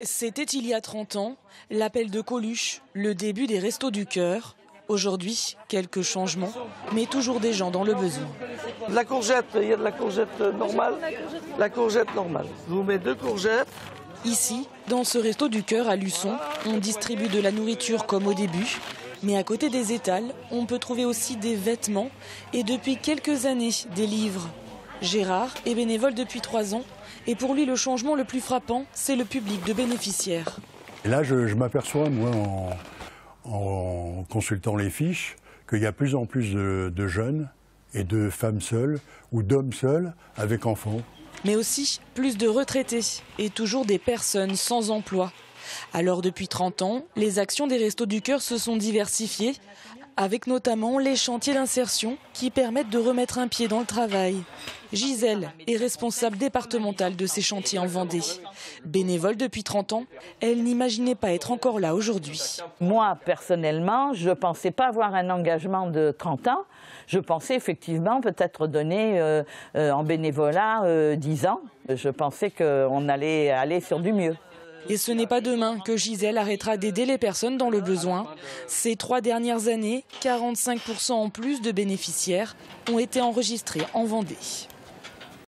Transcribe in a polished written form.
C'était il y a 30 ans, l'appel de Coluche, le début des Restos du Cœur. Aujourd'hui, quelques changements, mais toujours des gens dans le besoin. De la courgette, il y a de la courgette normale. La courgette normale. Je vous mets 2 courgettes. Ici, dans ce Resto du Cœur à Luçon, on distribue de la nourriture comme au début. Mais à côté des étals, on peut trouver aussi des vêtements et depuis quelques années, des livres. Gérard est bénévole depuis 3 ans et pour lui, le changement le plus frappant, c'est le public de bénéficiaires. Et là, je m'aperçois, moi, en consultant les fiches, qu'il y a plus en plus de jeunes et de femmes seules ou d'hommes seuls avec enfants. Mais aussi plus de retraités et toujours des personnes sans emploi. Alors depuis 30 ans, les actions des Restos du Cœur se sont diversifiées, avec notamment les chantiers d'insertion qui permettent de remettre un pied dans le travail. Gisèle est responsable départementale de ces chantiers en Vendée. Bénévole depuis 30 ans, elle n'imaginait pas être encore là aujourd'hui. Moi, personnellement, je ne pensais pas avoir un engagement de 30 ans. Je pensais effectivement peut-être donner en bénévolat 10 ans. Je pensais qu'on allait aller sur du mieux. Et ce n'est pas demain que Gisèle arrêtera d'aider les personnes dans le besoin. Ces 3 dernières années, 45% en plus de bénéficiaires ont été enregistrés en Vendée.